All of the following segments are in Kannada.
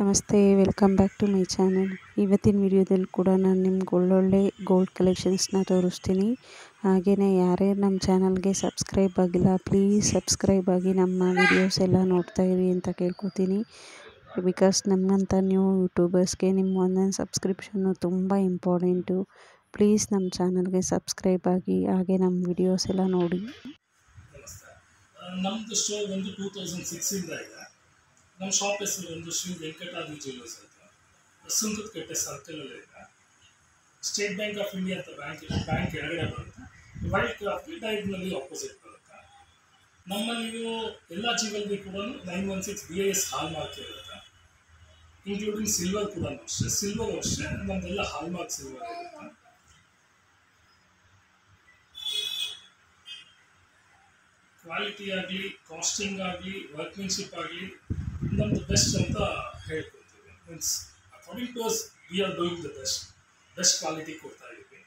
ನಮಸ್ತೆ, welcome back to my channel. ಇವತ್ತಿನ ವಿಡಿಯೋದಲ್ಲಿ ಕೂಡ ನಾನು ನಿಮ್ಗೆ ಒಳ್ಳೊಳ್ಳೆ ಗೋಲ್ಡ್ ಕಲೆಕ್ಷನ್ಸ್ನ ತೋರಿಸ್ತೀನಿ. ಹಾಗೆಯೇ ಯಾರ್ಯಾರು ನಮ್ಮ ಚಾನಲ್ಗೆ ಸಬ್ಸ್ಕ್ರೈಬ್ ಆಗಿಲ್ಲ, ಪ್ಲೀಸ್ ಸಬ್ಸ್ಕ್ರೈಬ್ ಆಗಿ ನಮ್ಮ ವಿಡಿಯೋಸ್ ಎಲ್ಲ ನೋಡ್ತಾ ಇರಿ ಅಂತ ಕೇಳ್ಕೊತೀನಿ. ಬಿಕಾಸ್ ನಮ್ಮಂಥ ನ್ಯೂ ಯೂಟ್ಯೂಬರ್ಸ್ಗೆ ನಿಮ್ಮ ಒಂದೊಂದು ಸಬ್ಸ್ಕ್ರಿಪ್ಷನ್ನು ತುಂಬ ಇಂಪಾರ್ಟೆಂಟು. ಪ್ಲೀಸ್ ನಮ್ಮ ಚಾನಲ್ಗೆ ಸಬ್ಸ್ಕ್ರೈಬ್ ಆಗಿ ಹಾಗೆ ನಮ್ಮ ವಿಡಿಯೋಸ್ ಎಲ್ಲ ನೋಡಿ. ನಮ್ಮದು ಸ್ಟೋರ್ ಒಂದು 2006 ಇದೆ. ನಮ್ಮ ಶಾಪ್ ಹೆಸರು ಒಂದು ಶ್ರೀ ವೆಂಕಟಾದ್ರಿ ಜ್ಯುವೆಲ್ಲರ್ಸ್ ಅಂತ ಸುಂಕದಕಟ್ಟೆ ಸರ್ಕಲಲ್ಲಿ ಇದೆ. ಸ್ಟೇಟ್ ಬ್ಯಾಂಕ್ ಆಫ್ ಇಂಡಿಯಾ ಅಂತ ಬ್ಯಾಂಕ್ ಎಡಗಡೆ ಬರುತ್ತೆ. ವೈಟ್ ಕ್ರಾಫ್ಟ್ ಡೈಗ್ನಲ್ಲಿ ಆಪೋಸಿಟ್ ಬರುತ್ತೆ. ನಮ್ಮಲ್ಲಿ ನೀವು ಎಲ್ಲ ಜ್ಯುವೆಲ್ಲರಿ ಕೂಡ 916 BIS ಹಾಲ್ ಮಾರ್ಕ್ ಇರುತ್ತೆ, ಇನ್ಕ್ಲೂಡಿಂಗ್ ಸಿಲ್ವರ್ ಕೂಡ ಅಷ್ಟೇ. ಸಿಲ್ವರ್ ಅಷ್ಟೇ ನಮ್ಮದೆಲ್ಲ ಹಾಲ್ ಮಾರ್ಕ್ ಸಿಲ್ವರ್ ಇರುತ್ತೆ. ಕ್ವಾಲಿಟಿ ಆಗಲಿ, ಕಾಸ್ಟಿಂಗ್ ಆಗಲಿ, ವರ್ಕ್ಮೆನ್ಶಿಪ್ ಆಗಲಿ ನಮ್ಮದು ಬೆಸ್ಟ್ ಅಂತ ಹೇಳ್ಕೊಳ್ತೀವಿ. Means according to us we are doing the best quality ಕೊಡ್ತಾ ಇದ್ದೀವಿ.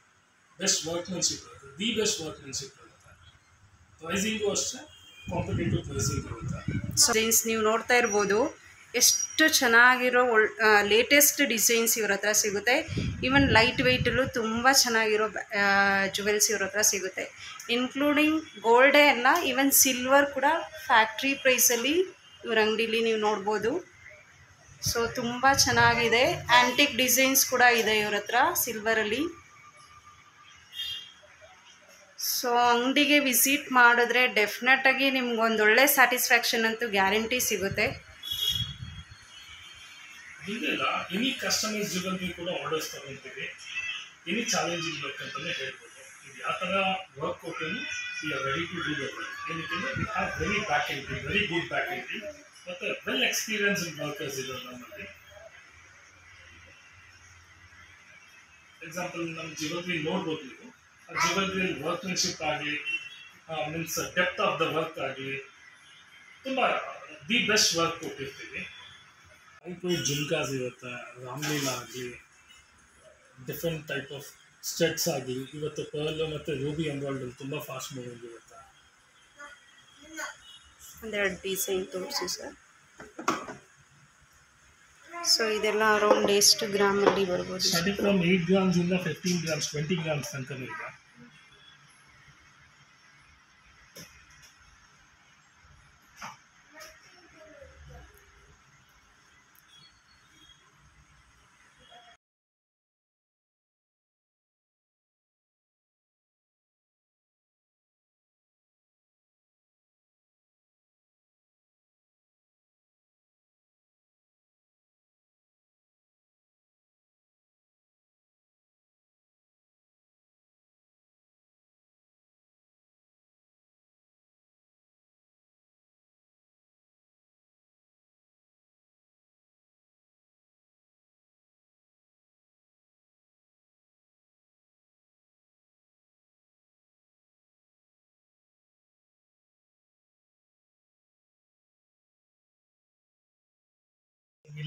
ಬೆಸ್ಟ್ ವರ್ಕ್ಮೆನ್ಶಿಪ್ ಇರುತ್ತೆ, ದಿ ಬೆಸ್ಟ್ ವರ್ಕ್ಮೆನ್ಶಿಪ್ ಇರುತ್ತೆ. ಪ್ರೈಸಿಂಗು ಅಷ್ಟೇ ಕಾಂಪಿಟೇಟಿವ್ ಪ್ರೈಸಿಂಗ್ ಇರುತ್ತೆ. ಡಿಸೈನ್ಸ್ ನೀವು ನೋಡ್ತಾ ಇರ್ಬೋದು, ಎಷ್ಟು ಚೆನ್ನಾಗಿರೋ ಲೇಟೆಸ್ಟ್ ಡಿಸೈನ್ಸ್ ಇವ್ರ ಹತ್ರ ಸಿಗುತ್ತೆ. ಈವನ್ ಲೈಟ್ ವೆಯ್ಟಲ್ಲೂ ತುಂಬ ಚೆನ್ನಾಗಿರೋ ಜುವೆಲ್ಸ್ ಇವ್ರ ಹತ್ರ ಸಿಗುತ್ತೆ. ಇನ್ಕ್ಲೂಡಿಂಗ್ ಗೋಲ್ಡೇ ಅಲ್ಲ, ಈವನ್ ಸಿಲ್ವರ್ ಕೂಡ ಫ್ಯಾಕ್ಟ್ರಿ ಪ್ರೈಸಲ್ಲಿ ಇವ್ರ ಅಂಗಡೀಲಿ ನೀವು ನೋಡ್ಬೋದು. ಸೊ ತುಂಬ ಚೆನ್ನಾಗಿದೆ. ಆ್ಯಂಟಿಕ್ ಡಿಸೈನ್ಸ್ ಕೂಡ ಇದೆ ಇವ್ರ ಹತ್ರ ಸಿಲ್ವರಲ್ಲಿ. ಸೊ ಅಂಗಡಿಗೆ ವಿಸಿಟ್ ಮಾಡಿದ್ರೆ ಡೆಫಿನೆಟಾಗಿ ನಿಮ್ಗೊಂದೊಳ್ಳೆ ಸ್ಯಾಟಿಸ್ಫ್ಯಾಕ್ಷನ್ ಅಂತೂ ಗ್ಯಾರಂಟಿ ಸಿಗುತ್ತೆ. ಹಿಂದೆಲ್ಲ ಎನಿ ಕಸ್ಟಮೈಸ್ ಜ್ಯುವೆಲ್ಲರಿ ಕೂಡ ಆರ್ಡರ್ಸ್ ತಗೊಳ್ತೀವಿ. ಎನಿ ಚಾಲೆಂಜಿಂಗ್ ವರ್ಕ್ ಅಂತಲೇ ಹೇಳ್ಬೋದು. ಇದು ಯಾವ ಥರ ವರ್ಕ್ ಕೊಟ್ಟರು we are ready to do the work. ಏನಕ್ಕೆ we have very back entry, very good back entry ಮತ್ತು ವೆಲ್ ಎಕ್ಸ್ಪೀರಿಯನ್ಸ್ಡ್ ವರ್ಕರ್ಸ್ ಇದ್ದಾರೆ ನಮ್ಮಲ್ಲಿ. ಎಕ್ಸಾಂಪಲ್ ನಮ್ಮ ಜ್ಯುವೆಲ್ಲರಿ ನೋಡ್ಬೋದು ನೀವು. ಆ ಜ್ಯುವೆಲ್ಲರಿಯಲ್ಲಿ ವರ್ಕ್ಮೆನ್ಶಿಪ್ ಆಗಲಿ, means depth of the work ಆಗಲಿ, ತುಂಬ ದಿ ಬೆಸ್ಟ್ ವರ್ಕ್ ಕೊಟ್ಟಿರ್ತೀವಿ. ಲೈಟ್ ವೇಟ್ ಜುಮ್ಕಾಸ್ ಇರುತ್ತೆ, ರಾಮ್ಲೀಲಾ ಆಗಲಿ, ಡಿಫ್ರೆಂಟ್ ಟೈಪ್ ಆಫ್ ಸ್ಟೆಟ್ಸ್ ಆಗಲಿ. ಇವತ್ತು ಪರ್ಲ್ ಮತ್ತು ರೂಬಿ ಎಂಬ್ರಾಯ್ಡ್ರಿ ತುಂಬ ಫಾಸ್ಟ್ ಮೂವಿಂಗ್ ಇರುತ್ತೆ. ಒಂದೆರಡು ಡಿಸೈನ್ ತೋರಿಸಿ ಸರ್. ಸೊ ಇದೆಲ್ಲ ಅರೌಂಡ್ ಎಷ್ಟು ಗ್ರಾಮಲ್ಲಿ ಬರ್ಬೋದು? ಸ್ಟಾರ್ಟಿಂಗ್ ಫ್ರಮ್ 8 ಗ್ರಾಮ್ಸಿಂದ 15 ಗ್ರಾಮ್ಸ್ 20 ಗ್ರಾಮ್ಸ್ ತನಕ ಇದೆ.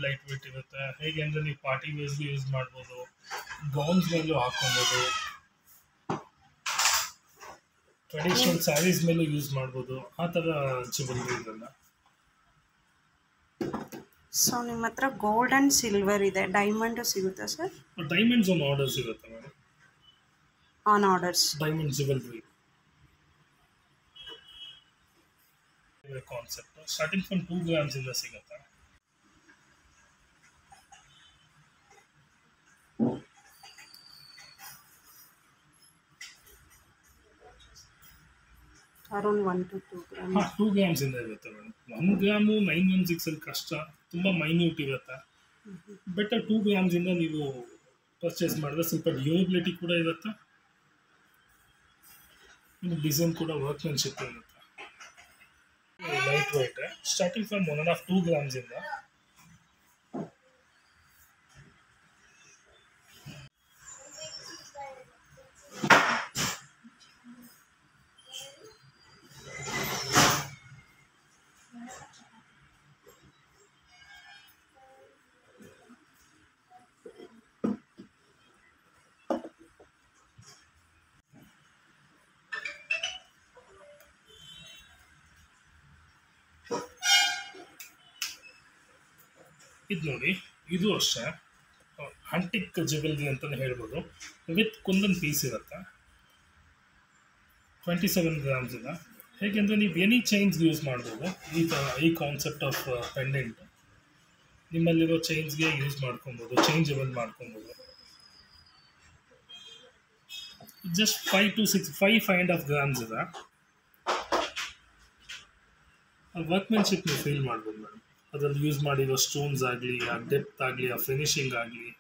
ಲೈಟ್ ವೇಟ್ ಇರುತ್ತೆ. ಹೇಗೆ ಅಂದರೆ ನೀವು ಪಾರ್ಟಿ ವೇರ್ಸ್ಗೆ ಯೂಸ್ ಮಾಡ್ಬೋದು, ಗೌನ್ಸ್ ಮೇಲೂ ಹಾಕ್ಕೊಬೋದು, ಟ್ರೆಡಿಷನಲ್ ಸ್ಯಾರೀಸ್ ಮೇಲೂ ಯೂಸ್ ಮಾಡ್ಬೋದು. ಆ ಥರ ಜ್ಯುವೆಲ್ಲರಿ ಇದೆಲ್ಲ. ಸೊ ನಿಮ್ಮ ಹತ್ರ ಗೋಲ್ಡ್ ಆ್ಯಂಡ್ ಸಿಲ್ವರ್ ಇದೆ, ಡೈಮಂಡು ಸಿಗುತ್ತಾ ಸರ್? ಡೈಮಂಡ್ಸ್ ಆನ್ ಆರ್ಡರ್ಸ್ ಇರುತ್ತೆ madam. On orders diamond jewellery concept starting from 2 ಗ್ರಾಮ್ಸಿಂದ ಸಿಗುತ್ತೆ. Around 1 to 2 gram. 2 ಗ್ರಾಮ್ಸಿಂದ ಇರುತ್ತೆ ಮೇಡಮ್. 1 ಗ್ರಾಮು 916 ಕಷ್ಟ, ತುಂಬ ಮೈನ್ಯೂಟ್ ಇರುತ್ತೆ. ಬೆಟರ್ 2 ಗ್ರಾಮ್ಸಿಂದ ನೀವು ಪರ್ಚೇಸ್ ಮಾಡಿದ್ರೆ ಸ್ವಲ್ಪ ಡ್ಯೂರಬಿಲಿಟಿ ಕೂಡ ಇರುತ್ತೆ, ಡಿಸೈನ್ ಕೂಡ ವರ್ಕ್ಮೆನ್ಶಿಪ್ ಇರುತ್ತೆ. Light weight starting from 1.5-2 ಗ್ರಾಮ್ಸಿಂದ. ಇದು ನೋಡಿ, ಇದು ಅಷ್ಟೇ ಆಂಟಿಕ್ ಜ್ಯುವೆಲ್ರಿ ಅಂತಲೇ ಹೇಳ್ಬೋದು. ವಿತ್ ಕುಂದನ್ ಪೀಸ್ ಇರುತ್ತೆ. 27 ಗ್ರಾಮ್ಸ್ ಇದೆ. ಹೇಗೆಂದರೆ ನೀವು ಎನಿ ಚೈನ್ಸ್ಗೆ ಯೂಸ್ ಮಾಡ್ಬೋದು. ಈ ಕಾನ್ಸೆಪ್ಟ್ ಆಫ್ ಪೆಂಡೆಂಟ್ ನಿಮ್ಮಲ್ಲಿರೋ ಚೈನ್ಸ್ಗೆ ಯೂಸ್ ಮಾಡ್ಕೊಬೋದು, ಚೇಂಜಬಲ್ ಮಾಡ್ಕೊಬೋದು. ಜಸ್ಟ್ 5 to 6 5.5 ಗ್ರಾಮ್ಸ್ ಇದೆ. ವರ್ಕ್ಮೆನ್ಶಿಪ್ ನೀವು ಫೀಲ್ ಮಾಡ್ಬೋದು ಮೇಡಮ್. ಅದರಲ್ಲಿ ಯೂಸ್ ಮಾಡಿರೋ ಸ್ಟೋನ್ಸ್ ಆಗಲಿ, ಆ ಡೆಪ್ತ್ ಆಗಲಿ, ಆ ಫಿನಿಶಿಂಗ್ ಆಗಲಿ,